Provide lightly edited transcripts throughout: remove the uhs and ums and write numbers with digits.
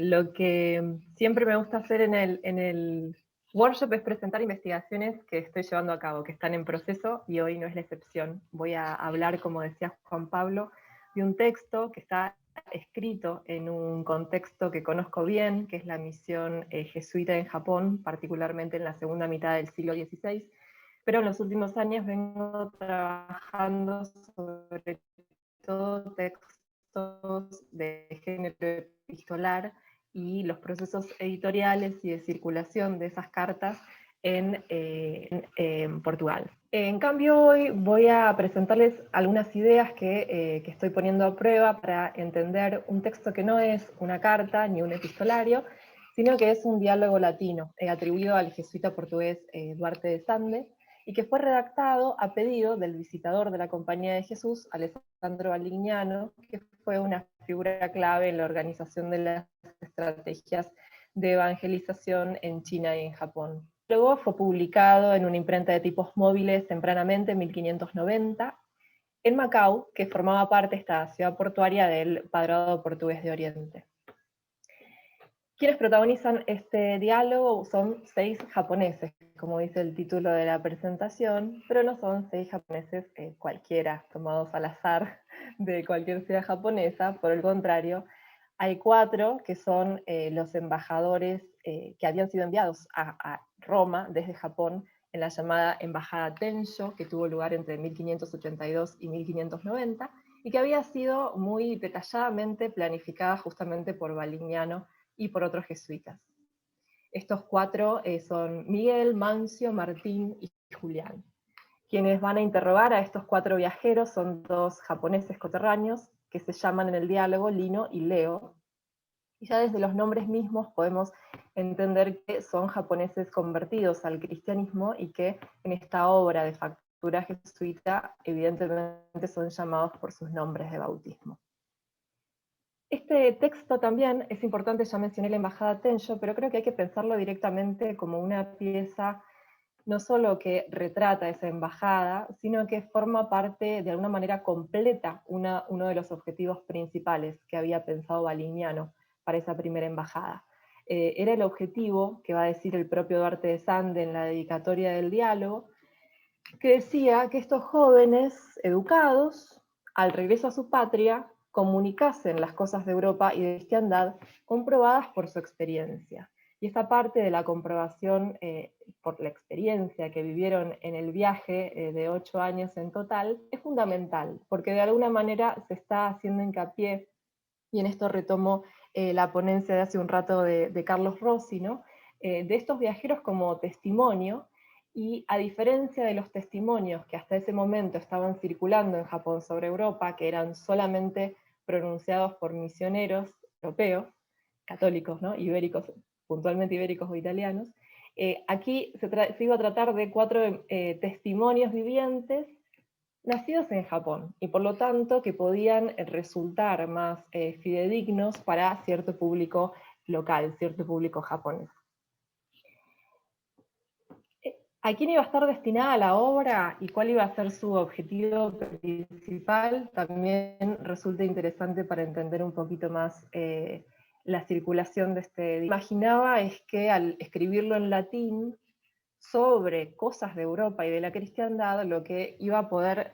Lo que siempre me gusta hacer en el workshop es presentar investigaciones que estoy llevando a cabo, que están en proceso, y hoy no es la excepción. Voy a hablar, como decía Juan Pablo, de un texto que está escrito en un contexto que conozco bien, que es la misión jesuita en Japón, particularmente en la segunda mitad del siglo XVI, pero en los últimos años vengo trabajando sobre todo textos de género epistolar y los procesos editoriales y de circulación de esas cartas en Portugal. En cambio, hoy voy a presentarles algunas ideas que estoy poniendo a prueba para entender un texto que no es una carta ni un epistolario, sino que es un diálogo latino atribuido al jesuita portugués Duarte de Sande, y que fue redactado a pedido del visitador de la Compañía de Jesús, Alessandro Valignano, que fue una figura clave en la organización de las estrategias de evangelización en China y en Japón. Luego fue publicado en una imprenta de tipos móviles tempranamente en 1590, en Macao, que formaba parte de esta ciudad portuaria del Padroado Portugués de Oriente. Quienes protagonizan este diálogo son 6 japoneses, como dice el título de la presentación, pero no son 6 japoneses cualquiera, tomados al azar de cualquier ciudad japonesa. Por el contrario, hay 4 que son los embajadores que habían sido enviados a Roma desde Japón en la llamada Embajada Tensho, que tuvo lugar entre 1582 y 1590, y que había sido muy detalladamente planificada justamente por Valignano y por otros jesuitas. Estos 4 son Miguel, Mancio, Martín y Julián. Quienes van a interrogar a estos 4 viajeros son 2 japoneses coterráneos que se llaman en el diálogo Lino y Leo, y ya desde los nombres mismos podemos entender que son japoneses convertidos al cristianismo y que en esta obra de factura jesuita evidentemente son llamados por sus nombres de bautismo. Este texto también es importante, ya mencioné la Embajada Tensho, pero creo que hay que pensarlo directamente como una pieza no solo que retrata esa embajada, sino que forma parte de alguna manera completa uno de los objetivos principales que había pensado Valignano para esa primera embajada. Era el objetivo que va a decir el propio Duarte de Sande en la dedicatoria del diálogo, que decía que estos jóvenes educados, al regreso a su patria, comunicasen las cosas de Europa y de cristiandad comprobadas por su experiencia. Y esta parte de la comprobación por la experiencia que vivieron en el viaje de 8 años en total es fundamental, porque de alguna manera se está haciendo hincapié, y en esto retomo la ponencia de hace un rato de Carlos Rossi, ¿no? De estos viajeros como testimonio, y a diferencia de los testimonios que hasta ese momento estaban circulando en Japón sobre Europa, que eran solamente pronunciados por misioneros europeos, católicos, ¿no? Ibéricos, puntualmente ibéricos o italianos, aquí se iba a tratar de 4 testimonios vivientes nacidos en Japón, y por lo tanto que podían resultar más fidedignos para cierto público local, cierto público japonés. ¿A quién iba a estar destinada la obra y cuál iba a ser su objetivo principal? También resulta interesante para entender un poquito más la circulación de este. Imaginaba es que al escribirlo en latín sobre cosas de Europa y de la cristiandad, lo que iba a poder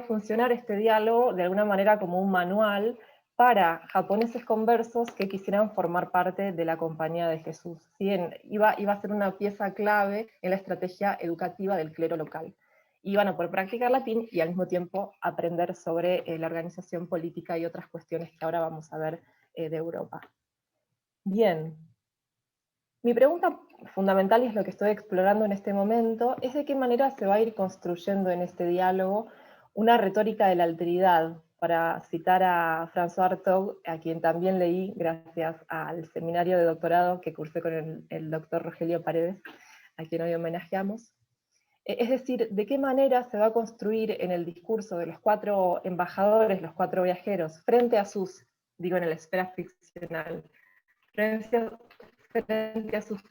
funcionar este diálogo de alguna manera como un manual para japoneses conversos que quisieran formar parte de la Compañía de Jesús. ¿Sí? Iba a ser una pieza clave en la estrategia educativa del clero local. Iban a poder practicar latín y al mismo tiempo aprender sobre la organización política y otras cuestiones que ahora vamos a ver de Europa. Bien. Mi pregunta fundamental, y es lo que estoy explorando en este momento, es de qué manera se va a ir construyendo en este diálogo una retórica de la alteridad, para citar a François Hartog, a quien también leí gracias al seminario de doctorado que cursé con el doctor Rogelio Paredes, a quien hoy homenajeamos. Es decir, de qué manera se va a construir en el discurso de los 4 embajadores, los 4 viajeros, frente a sus, digo en la esfera ficcional, frente a sus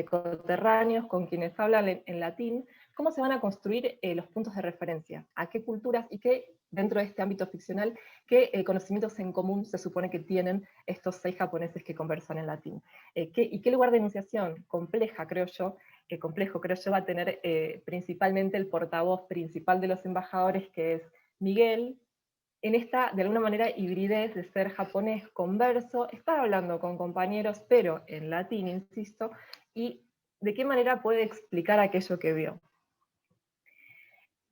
coterráneos con quienes hablan en latín, cómo se van a construir los puntos de referencia, a qué culturas y qué, dentro de este ámbito ficcional, qué conocimientos en común se supone que tienen estos 6 japoneses que conversan en latín. Y qué lugar de enunciación complejo, creo yo, va a tener principalmente el portavoz principal de los embajadores, que es Miguel, en esta, de alguna manera, hibridez de ser japonés converso, estar hablando con compañeros, pero en latín, insisto, y de qué manera puede explicar aquello que vio.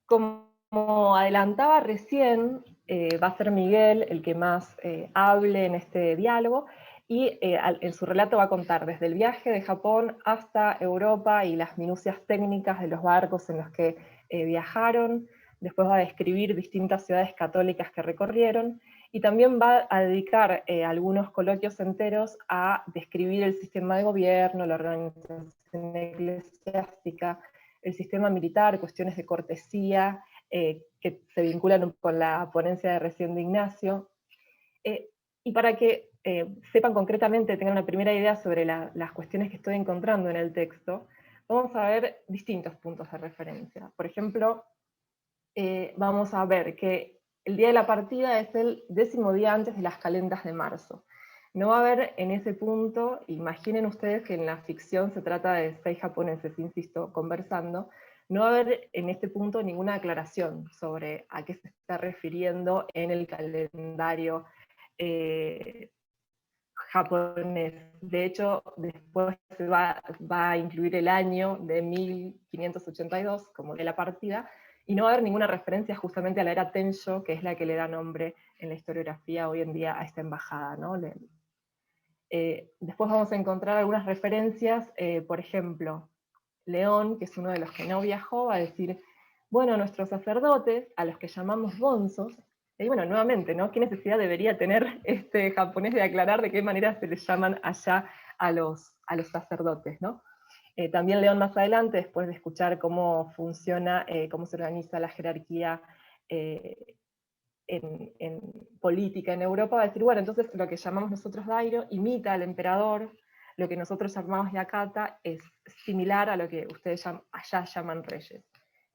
Como adelantaba recién, va a ser Miguel el que más hable en este diálogo, y en su relato va a contar desde el viaje de Japón hasta Europa y las minucias técnicas de los barcos en los que viajaron. Después va a describir distintas ciudades católicas que recorrieron, y también va a dedicar algunos coloquios enteros a describir el sistema de gobierno, la organización eclesiástica, el sistema militar, cuestiones de cortesía, que se vinculan con la ponencia de recién de Ignacio. Y para que sepan concretamente, tengan una primera idea sobre las cuestiones que estoy encontrando en el texto, vamos a ver distintos puntos de referencia. Por ejemplo, vamos a ver que el día de la partida es el 10º día antes de las calendas de marzo. No va a haber en ese punto, imaginen ustedes que en la ficción se trata de 6 japoneses, insisto, conversando, no va a haber en este punto ninguna aclaración sobre a qué se está refiriendo en el calendario eh, japonés. De hecho, después se va a incluir el año de 1582 como de la partida, y no va a haber ninguna referencia justamente a la era Tensho, que es la que le da nombre en la historiografía hoy en día a esta embajada, ¿no? Después vamos a encontrar algunas referencias, por ejemplo, León, que es uno de los que no viajó, va a decir, bueno, nuestros sacerdotes, a los que llamamos bonzos, y bueno, nuevamente, ¿no? ¿Qué necesidad debería tener este japonés de aclarar de qué manera se les llaman allá a los sacerdotes, ¿no? También León más adelante, después de escuchar cómo funciona, cómo se organiza la jerarquía eh, en política en Europa, va a decir, bueno, entonces lo que llamamos nosotros dairo imita al emperador, lo que nosotros llamamos yakata es similar a lo que ustedes allá llaman reyes.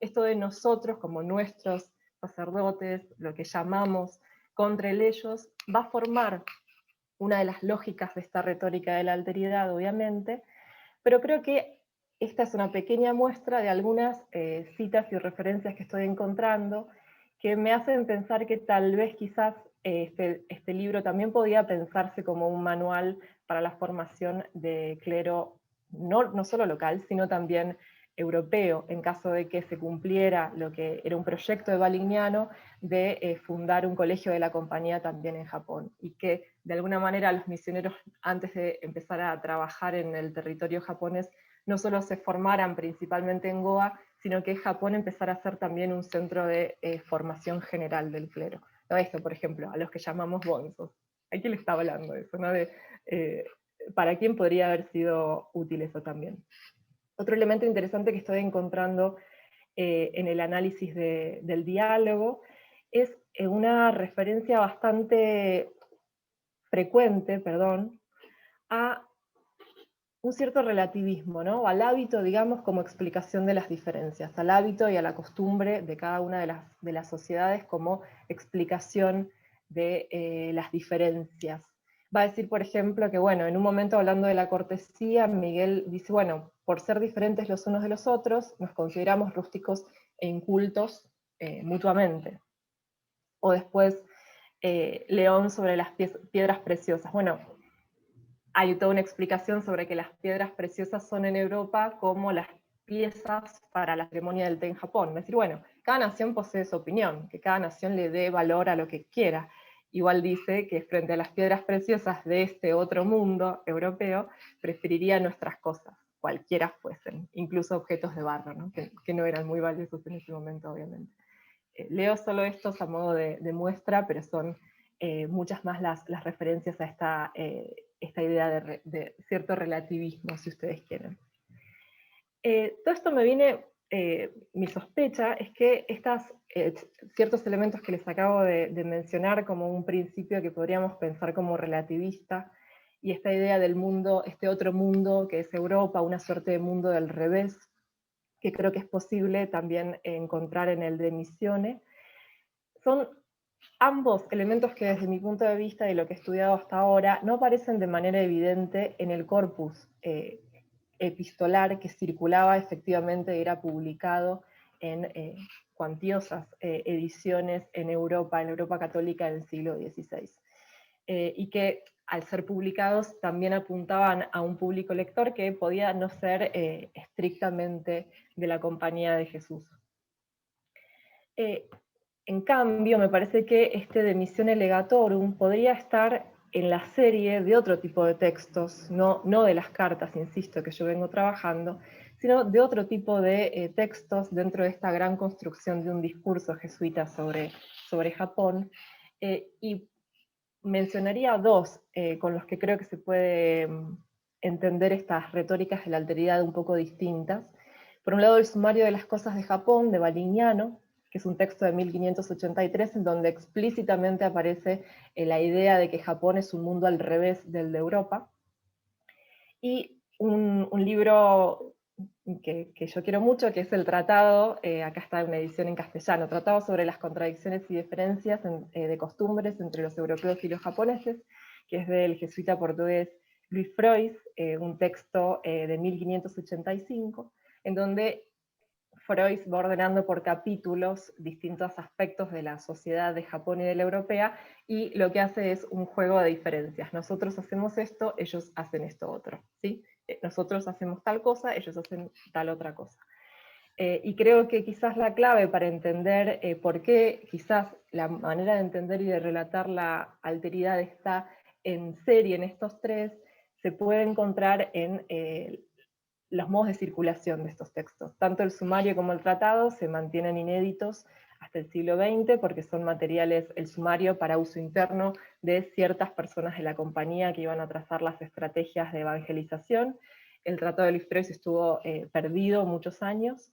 Esto de nosotros, como nuestros sacerdotes, lo que llamamos contra ellos, va a formar una de las lógicas de esta retórica de la alteridad, obviamente, pero creo que esta es una pequeña muestra de algunas citas y referencias que estoy encontrando que me hacen pensar que tal vez quizás este libro también podía pensarse como un manual para la formación de clero, no solo local, sino también europeo, en caso de que se cumpliera lo que era un proyecto de Valignano de fundar un colegio de la compañía también en Japón, y que de alguna manera los misioneros, antes de empezar a trabajar en el territorio japonés, no solo se formaran principalmente en Goa, sino que Japón empezara a ser también un centro de formación general del clero. ¿No? Esto, por ejemplo, a los que llamamos bonzos. ¿A quién le estaba hablando de eso? ¿No? ¿Para quién podría haber sido útil eso también? Otro elemento interesante que estoy encontrando en el análisis del diálogo es una referencia bastante frecuente, a un cierto relativismo, ¿no? Al hábito, digamos, como explicación de las diferencias, al hábito y a la costumbre de cada una de las sociedades como explicación de las diferencias. Va a decir, por ejemplo, que, bueno, en un momento hablando de la cortesía, Miguel dice, bueno, por ser diferentes los unos de los otros, nos consideramos rústicos e incultos mutuamente. O después, León sobre las piedras preciosas. Bueno, hay toda una explicación sobre que las piedras preciosas son en Europa como las piezas para la ceremonia del té en Japón. Es decir, bueno, cada nación posee su opinión, que cada nación le dé valor a lo que quiera. Igual dice que frente a las piedras preciosas de este otro mundo europeo, preferiría nuestras cosas, cualquiera fuesen, incluso objetos de barro, ¿no? Que no eran muy valiosos en ese momento, obviamente. Leo solo estos a modo de muestra, pero son muchas más las referencias a esta idea de cierto relativismo, si ustedes quieren. Todo esto me viene, mi sospecha es que ciertos elementos que les acabo de mencionar como un principio que podríamos pensar como relativista, y esta idea del mundo, este otro mundo que es Europa, una suerte de mundo del revés, que creo que es posible también encontrar en el de Missione. Son ambos elementos que desde mi punto de vista y lo que he estudiado hasta ahora no aparecen de manera evidente en el corpus epistolar que circulaba efectivamente y era publicado en cuantiosas ediciones en Europa católica del siglo XVI. Y que al ser publicados también apuntaban a un público lector que podía no ser estrictamente de la Compañía de Jesús. En cambio, me parece que este de Missione Legatorum podría estar en la serie de otro tipo de textos, no de las cartas, insisto, que yo vengo trabajando, sino de otro tipo de textos dentro de esta gran construcción de un discurso jesuita sobre Japón. Y mencionaría dos con los que creo que se puede entender estas retóricas de la alteridad un poco distintas. Por un lado, el Sumario de las Cosas de Japón, de Balignano, que es un texto de 1583, en donde explícitamente aparece la idea de que Japón es un mundo al revés del de Europa. Y un libro que yo quiero mucho, que es el Tratado, acá está una edición en castellano, Tratado sobre las contradicciones y diferencias de costumbres entre los europeos y los japoneses, que es del jesuita portugués Luis Freud, un texto de 1585, en donde Freud va ordenando por capítulos distintos aspectos de la sociedad de Japón y de la europea, y lo que hace es un juego de diferencias. Nosotros hacemos esto, ellos hacen esto otro, ¿sí? Nosotros hacemos tal cosa, ellos hacen tal otra cosa. Y creo que quizás la clave para entender por qué quizás la manera de entender y de relatar la alteridad está en serie en estos tres, se puede encontrar en los modos de circulación de estos textos. Tanto el sumario como el tratado se mantienen inéditos hasta el siglo XX porque son materiales, el sumario para uso interno de ciertas personas de la compañía que iban a trazar las estrategias de evangelización. El tratado de Luis Freud estuvo perdido muchos años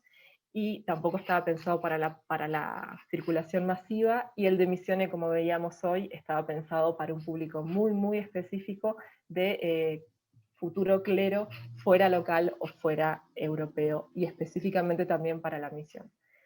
y tampoco estaba pensado para la circulación masiva, y el de Missione, como veíamos hoy, estaba pensado para un público muy, muy específico de futuro clero fuera local o fuera europeo, y específicamente también para la misión.